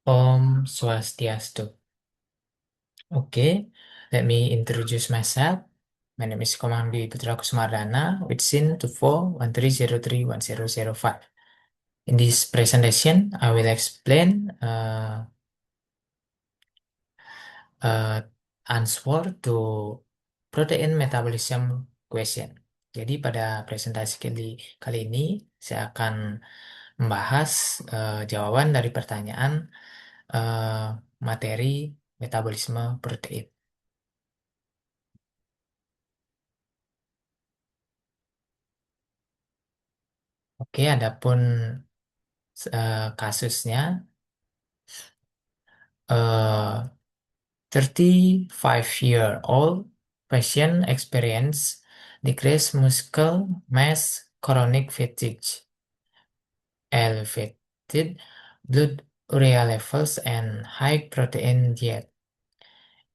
Om Swastiastu. Okay, let me introduce myself. My name is Komangdi Putra Kusumardana with SIN 2413031005. In this presentation, I will explain answer to protein metabolism question. Jadi pada presentasi kali ini saya akan membahas jawaban dari pertanyaan materi metabolisme protein. Oke, adapun kasusnya, 35-year-old patient experience decreased muscle mass, chronic fatigue, elevated blood urea levels, and high protein diet.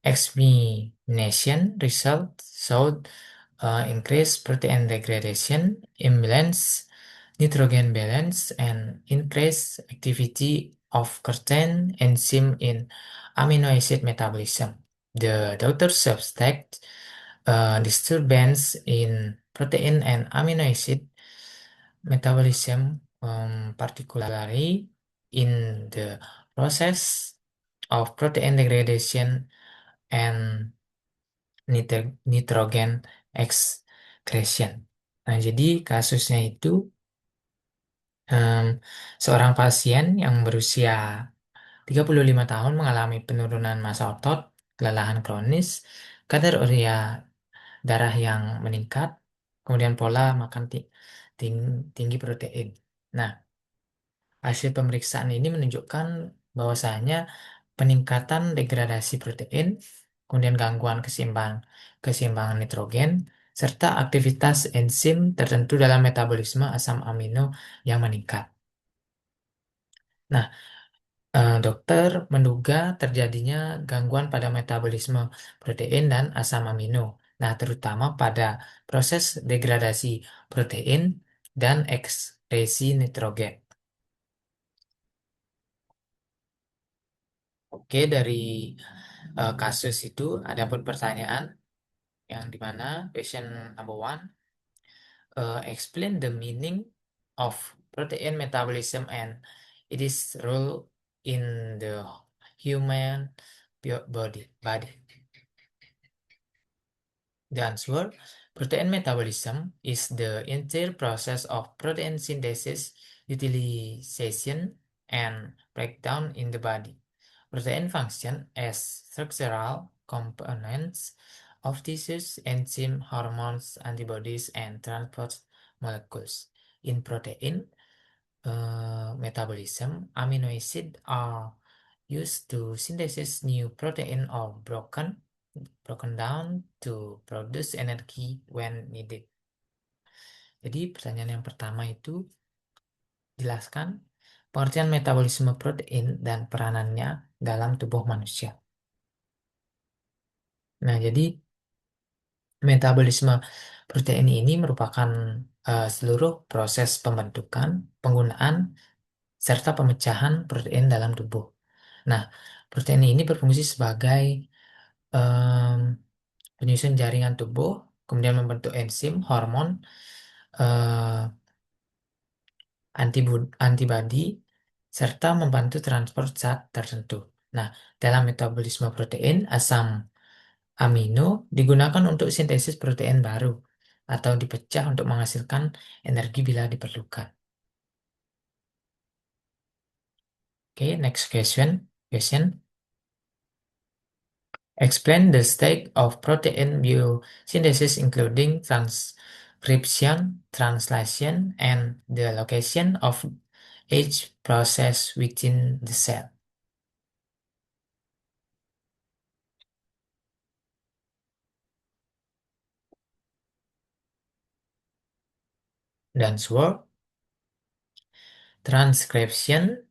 Examination results showed increased protein degradation, imbalance, nitrogen balance, and increased activity of certain enzyme in amino acid metabolism. The doctor suspect disturbance in protein and amino acid metabolism, particularly in the process of protein degradation and nitrogen excretion. Nah, jadi kasusnya itu seorang pasien yang berusia 35 tahun mengalami penurunan massa otot, kelelahan kronis, kadar urea darah yang meningkat, kemudian pola makan tinggi protein. Nah, hasil pemeriksaan ini menunjukkan bahwasanya peningkatan degradasi protein, kemudian gangguan keseimbangan nitrogen, serta aktivitas enzim tertentu dalam metabolisme asam amino yang meningkat. Nah, dokter menduga terjadinya gangguan pada metabolisme protein dan asam amino. Nah, terutama pada proses degradasi protein dan ekskresi nitrogen. Oke, dari kasus itu ada pun pertanyaan yang dimana patient number one, explain the meaning of protein metabolism and its role in the human body. The answer, protein metabolism is the entire process of protein synthesis, utilization, and breakdown in the body. Protein function as structural components of tissues, enzymes, hormones, antibodies, and transport molecules. In protein metabolism, amino acids are used to synthesize new protein or broken down to produce energy when needed. Jadi pertanyaan yang pertama itu, jelaskan pengertian metabolisme protein dan peranannya dalam tubuh manusia. Nah, jadi metabolisme protein ini merupakan seluruh proses pembentukan, penggunaan, serta pemecahan protein dalam tubuh. Nah, protein ini berfungsi sebagai penyusun jaringan tubuh, kemudian membentuk enzim, hormon, antibodi, serta membantu transport zat tertentu. Nah, dalam metabolisme protein, asam amino digunakan untuk sintesis protein baru atau dipecah untuk menghasilkan energi bila diperlukan. Oke, next question. Explain the state of protein biosynthesis including transcription, translation, and the location of each process within the cell. The answer, transcription.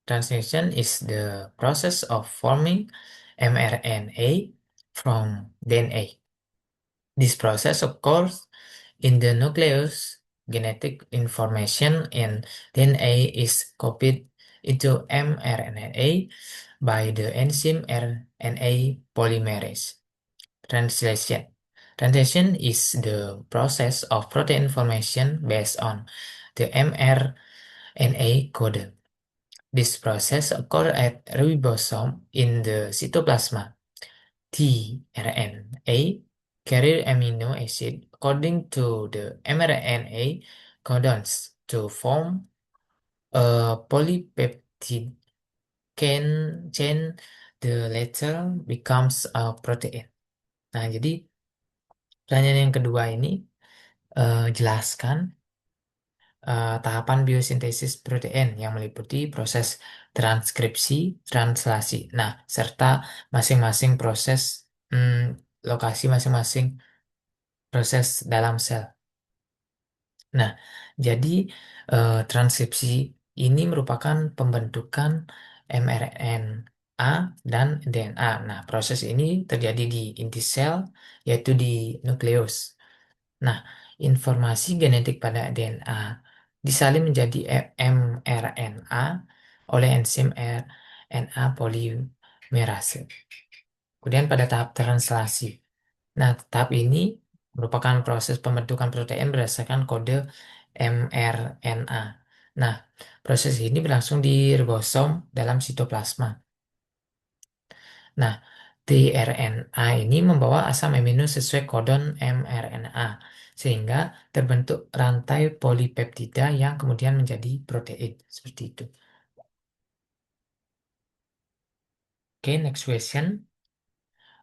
Translation is the process of forming mRNA from DNA. This process occurs in the nucleus. Genetic information in DNA is copied into mRNA by the enzyme RNA polymerase. Translation. Translation is the process of protein formation based on the mRNA code. This process occurs at ribosome in the cytoplasma. tRNA carrier amino acid according to the mRNA codons to form a polypeptide chain. The latter becomes a protein. Nah, jadi pertanyaan yang kedua ini jelaskan tahapan biosintesis protein yang meliputi proses transkripsi, translasi. Nah, serta masing-masing proses lokasi masing-masing proses dalam sel. Nah, jadi transkripsi ini merupakan pembentukan mRNA dan DNA. Nah, proses ini terjadi di inti sel, yaitu di nukleus. Nah, informasi genetik pada DNA disalin menjadi mRNA oleh enzim RNA polimerase. Kemudian pada tahap translasi. Nah, tahap ini merupakan proses pembentukan protein berdasarkan kode mRNA. Nah, proses ini berlangsung di ribosom dalam sitoplasma. Nah, tRNA ini membawa asam amino sesuai kodon mRNA, sehingga terbentuk rantai polipeptida yang kemudian menjadi protein. Seperti itu. Oke, next question.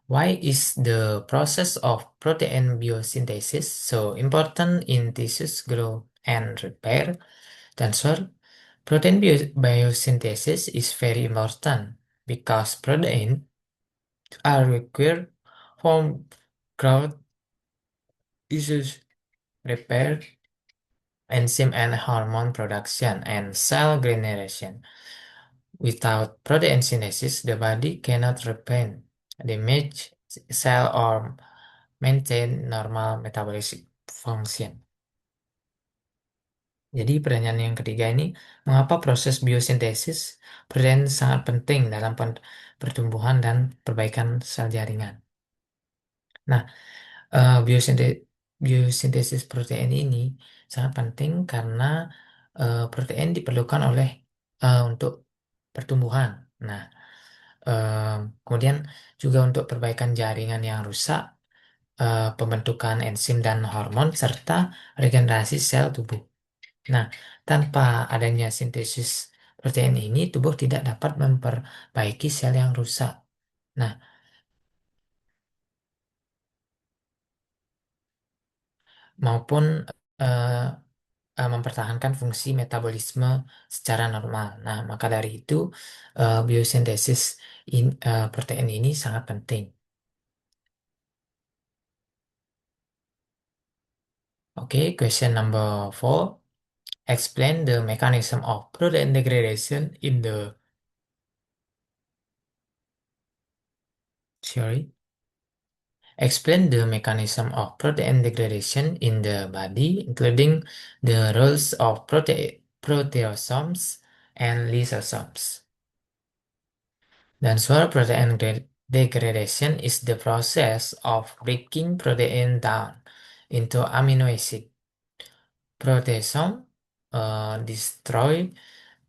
Why is the process of protein biosynthesis so important in tissues growth and repair? Answer. Protein biosynthesis is very important because protein are required for growth, tissues repair, enzyme and hormone production, and cell regeneration. Without protein synthesis, the body cannot repair damaged cell or maintain normal metabolic function. Jadi pertanyaan yang ketiga ini, mengapa proses biosintesis protein sangat penting dalam pertumbuhan dan perbaikan sel jaringan? Nah, biosintesis protein ini sangat penting karena protein diperlukan untuk pertumbuhan. Nah, kemudian juga untuk perbaikan jaringan yang rusak, pembentukan enzim dan hormon, serta regenerasi sel tubuh. Nah, tanpa adanya sintesis protein ini, tubuh tidak dapat memperbaiki sel yang rusak. Nah, maupun eh, mempertahankan fungsi metabolisme secara normal. Nah, maka dari itu biosintesis protein ini sangat penting. Oke, question number 4. Explain the mechanism of protein degradation in the sorry. Explain the mechanism of protein degradation in the body, including the roles of proteasomes and lysosomes. Dan suara protein degradation is the process of breaking protein down into amino acid. Proteasome destroy,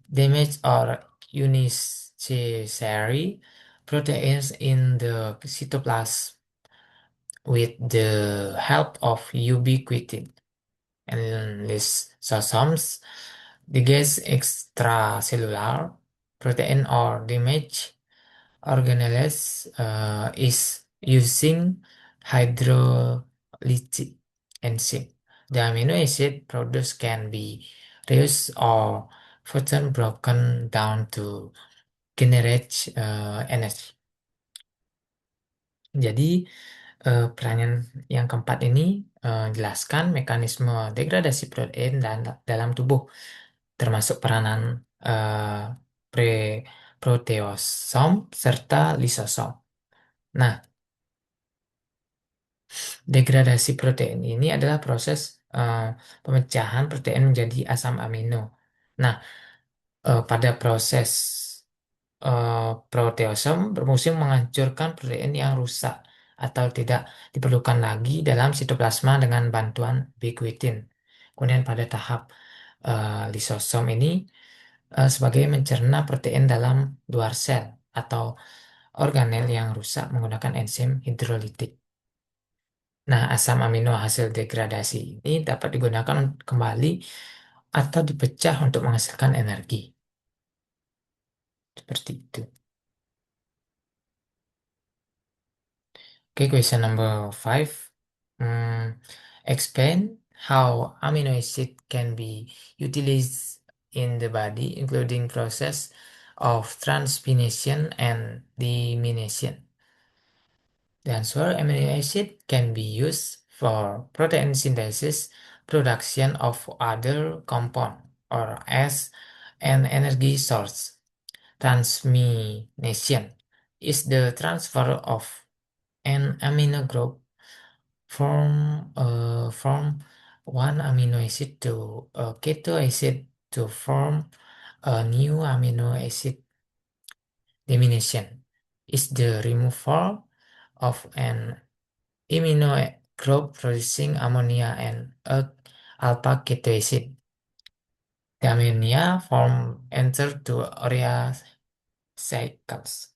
damage, or unnecessary proteins in the cytoplasm with the help of ubiquitin and lysosomes. Degrades extracellular protein or damage organelles is using hydrolytic enzyme. The amino acid produced can be reused or further broken down to generate energy. Jadi pertanyaan yang keempat ini jelaskan mekanisme degradasi protein dalam tubuh, termasuk peranan proteosom serta lisosom. Nah, degradasi protein ini adalah proses pemecahan protein menjadi asam amino. Nah, pada proses proteasome berfungsi menghancurkan protein yang rusak atau tidak diperlukan lagi dalam sitoplasma dengan bantuan ubiquitin. Kemudian pada tahap lisosom ini sebagai mencerna protein dalam luar sel atau organel yang rusak menggunakan enzim hidrolitik. Nah, asam amino hasil degradasi ini dapat digunakan kembali atau dipecah untuk menghasilkan energi. Seperti itu. Okay, question number 5. Explain how amino acid can be utilized in the body, including process of transpination and deamination. The answer, amino acid can be used for protein synthesis, production of other compound, or as an energy source. Transmination is the transfer of an amino group from one amino acid to a keto acid to form a new amino acid. Deamination is the removal of an amino group producing ammonia and a alpha keto acid. The ammonia form enter to urea cycles.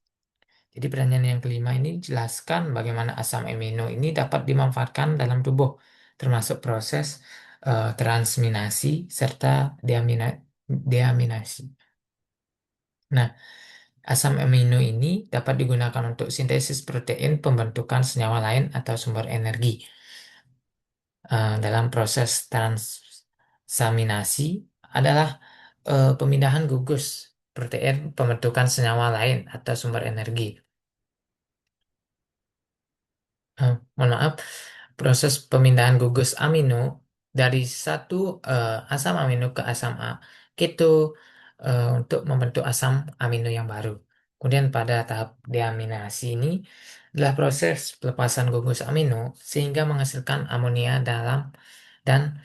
Jadi pertanyaan yang kelima ini jelaskan bagaimana asam amino ini dapat dimanfaatkan dalam tubuh, termasuk proses transminasi serta deaminasi. Nah, asam amino ini dapat digunakan untuk sintesis protein, pembentukan senyawa lain, atau sumber energi. Dalam proses transaminasi adalah pemindahan gugus protein, pembentukan senyawa lain, atau sumber energi. Mohon maaf, proses pemindahan gugus amino dari satu asam amino ke asam keto untuk membentuk asam amino yang baru. Kemudian pada tahap deaminasi ini adalah proses pelepasan gugus amino sehingga menghasilkan amonia dalam dan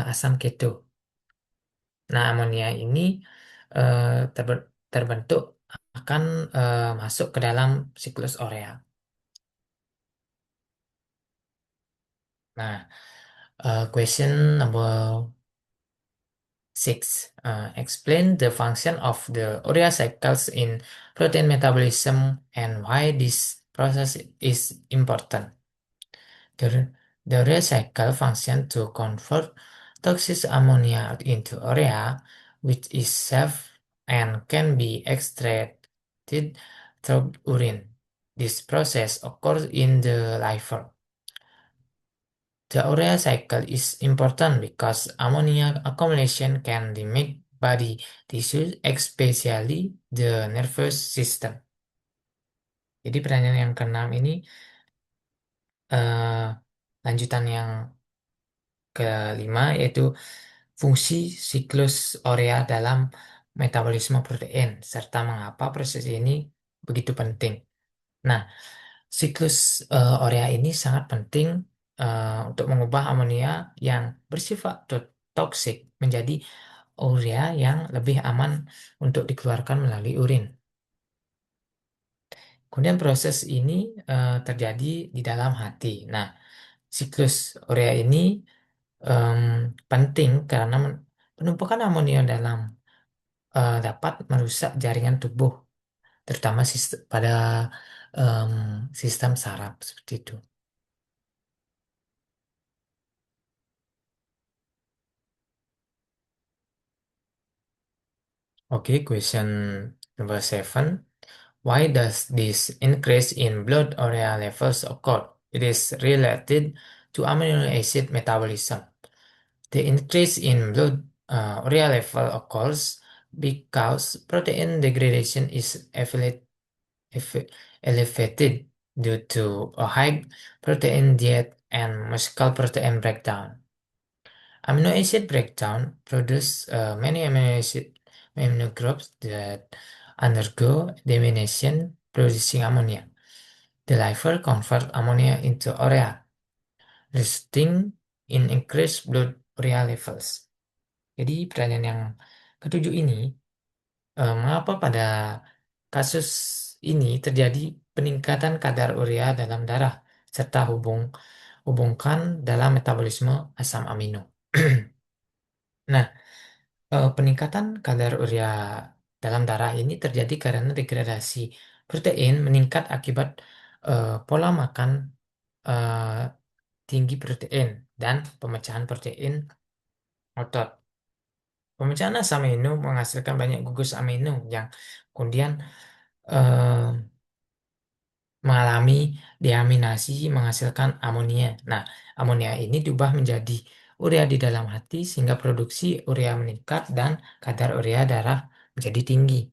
asam keto. Nah, amonia ini terbentuk akan masuk ke dalam siklus urea. Nah, question number 6. Explain the function of the urea cycles in protein metabolism and why this process is important. The urea cycle function to convert toxic ammonia into urea, which is safe and can be extracted through urine. This process occurs in the liver. The urea cycle is important because ammonia accumulation can damage body tissues, especially the nervous system. Jadi pertanyaan yang keenam ini lanjutan yang kelima, yaitu fungsi siklus urea dalam metabolisme protein serta mengapa proses ini begitu penting. Nah, siklus urea ini sangat penting untuk mengubah amonia yang bersifat toksik menjadi urea yang lebih aman untuk dikeluarkan melalui urin. Kemudian proses ini terjadi di dalam hati. Nah, siklus urea ini penting karena penumpukan amonia dalam dapat merusak jaringan tubuh, terutama pada sistem saraf seperti itu. Okay, question number 7. Why does this increase in blood urea levels occur? It is related to amino acid metabolism. The increase in blood urea level occurs because protein degradation is elevated due to a high protein diet and muscle protein breakdown. Amino acid breakdown produce many amino groups that undergo deamination, producing ammonia. The liver convert ammonia into urea, resulting in increased blood urea levels. Jadi pertanyaan yang ketujuh ini Mengapa pada kasus ini terjadi peningkatan kadar urea dalam darah serta hubungkan dalam metabolisme asam amino. Nah, peningkatan kadar urea dalam darah ini terjadi karena degradasi protein meningkat akibat pola makan eh, tinggi protein dan pemecahan protein otot. Pemecahan asam amino menghasilkan banyak gugus amino yang kemudian eh, mengalami deaminasi menghasilkan amonia. Nah, amonia ini diubah menjadi urea di dalam hati sehingga produksi urea meningkat dan kadar urea darah menjadi tinggi.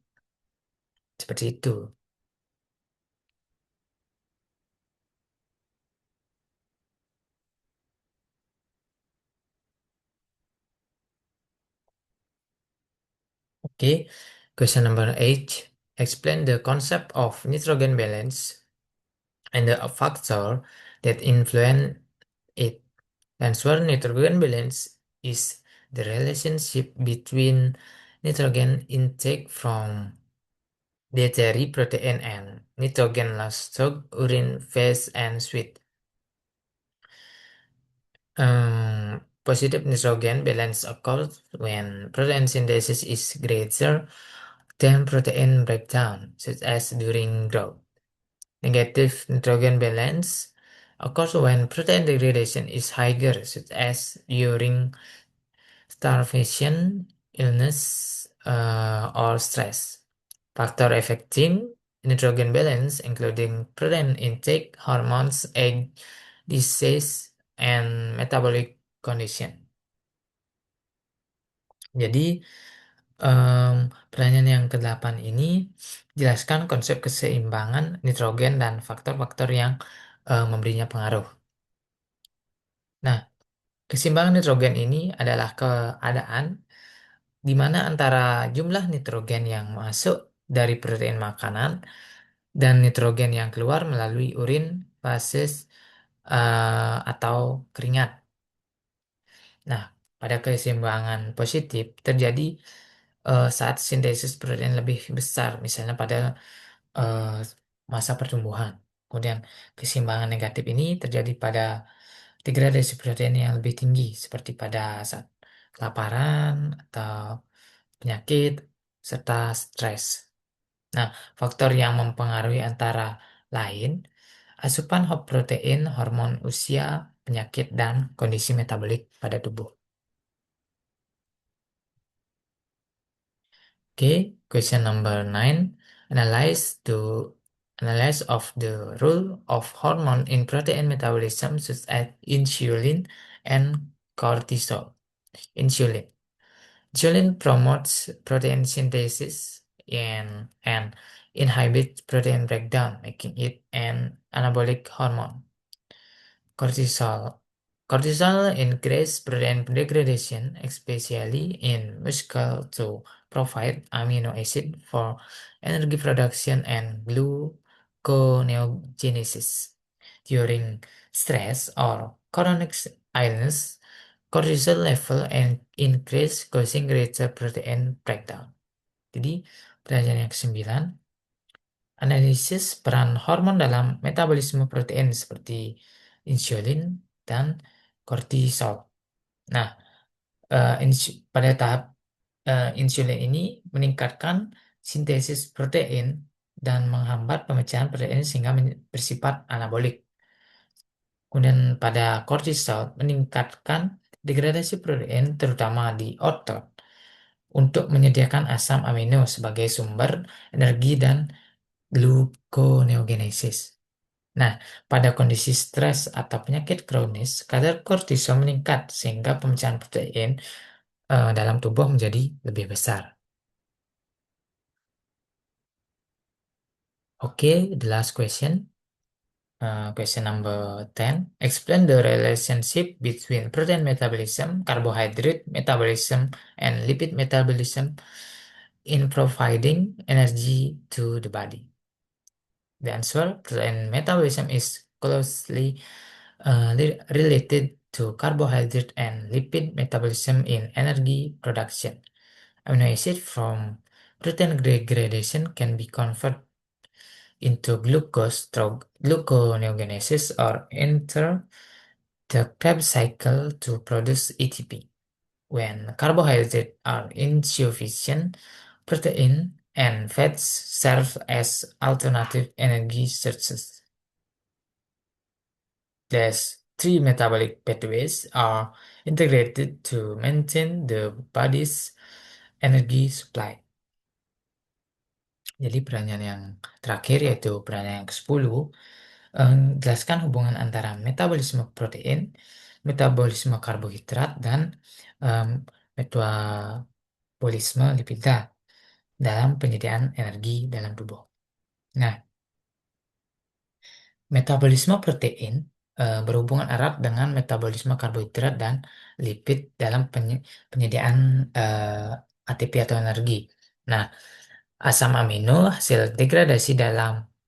Seperti itu. Oke, question number 8. Explain the concept of nitrogen balance and the factor that influence it. Answer: nitrogen balance is the relationship between nitrogen intake from dietary protein and nitrogen loss stored urine, phase, and sweat. Positive nitrogen balance occurs when protein synthesis is greater than protein breakdown, such as during growth. Negative nitrogen balance occurs when protein degradation is higher, such as during starvation, illness, or stress. Factor affecting nitrogen balance, including protein intake, hormones, age, disease, and metabolic condition. Jadi, pertanyaan yang ke-8 ini jelaskan konsep keseimbangan nitrogen dan faktor-faktor yang memberinya pengaruh. Nah, keseimbangan nitrogen ini adalah keadaan di mana antara jumlah nitrogen yang masuk dari protein makanan dan nitrogen yang keluar melalui urin, fases, atau keringat. Nah, pada keseimbangan positif terjadi saat sintesis protein lebih besar, misalnya pada eh, masa pertumbuhan. Kemudian keseimbangan negatif ini terjadi pada degradasi protein yang lebih tinggi, seperti pada saat kelaparan atau penyakit, serta stres. Nah, faktor yang mempengaruhi antara lain asupan protein, hormon usia, penyakit, dan kondisi metabolik pada tubuh. Okay, question number 9. Analyze of the role of hormone in protein metabolism such as insulin and cortisol. Insulin. Insulin promotes protein synthesis and inhibits protein breakdown, making it an anabolic hormone. Cortisol. Cortisol increases protein degradation, especially in muscle, to provide amino acid for energy production and gluconeogenesis. During stress or chronic illness, cortisol level and increase causing greater protein breakdown. Jadi, pertanyaan yang ke-9, analisis peran hormon dalam metabolisme protein seperti insulin dan kortisol. Nah, pada tahap insulin ini meningkatkan sintesis protein dan menghambat pemecahan protein sehingga bersifat anabolik. Kemudian pada kortisol meningkatkan degradasi protein terutama di otot untuk menyediakan asam amino sebagai sumber energi dan gluconeogenesis. Nah, pada kondisi stres atau penyakit kronis, kadar kortisol meningkat sehingga pemecahan protein dalam tubuh menjadi lebih besar. Okay, the last question. Question number 10. Explain the relationship between protein metabolism, carbohydrate metabolism, and lipid metabolism in providing energy to the body. The answer: protein metabolism is closely related to carbohydrate and lipid metabolism in energy production. Amino acids from Protein degradation can be converted into glucose through gluconeogenesis or enter the Krebs cycle to produce ATP. When carbohydrates are insufficient, protein and fats serve as alternative energy sources. These three metabolic pathways are integrated to maintain the body's energy supply. Jadi pertanyaan yang terakhir yaitu pertanyaan yang ke-10, jelaskan hubungan antara metabolisme protein, metabolisme karbohidrat, dan em, metabolisme lipida dalam penyediaan energi dalam tubuh. Nah, metabolisme protein berhubungan erat dengan metabolisme karbohidrat dan lipid dalam penyediaan ATP atau energi. Nah, asam amino hasil degradasi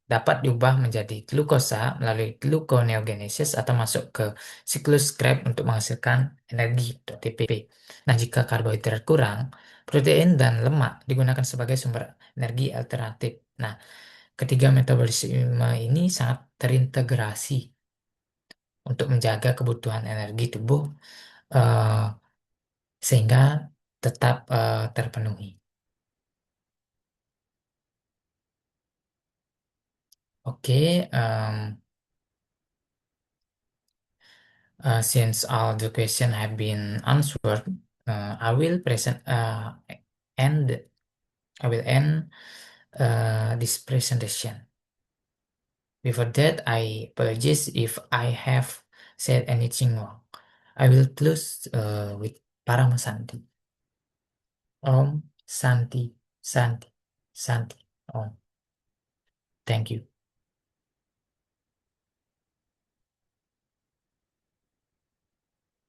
dapat diubah menjadi glukosa melalui gluconeogenesis atau masuk ke siklus Krebs untuk menghasilkan energi atau ATP. Nah, jika karbohidrat kurang, protein dan lemak digunakan sebagai sumber energi alternatif. Nah, ketiga metabolisme ini sangat terintegrasi untuk menjaga kebutuhan energi tubuh eh, sehingga tetap terpenuhi. Oke, since all the questions have been answered, I will end I will end this presentation. Before that, I apologize if I have said anything wrong. I will close with Paramasanti. Om Santi Santi Santi Om. Thank you.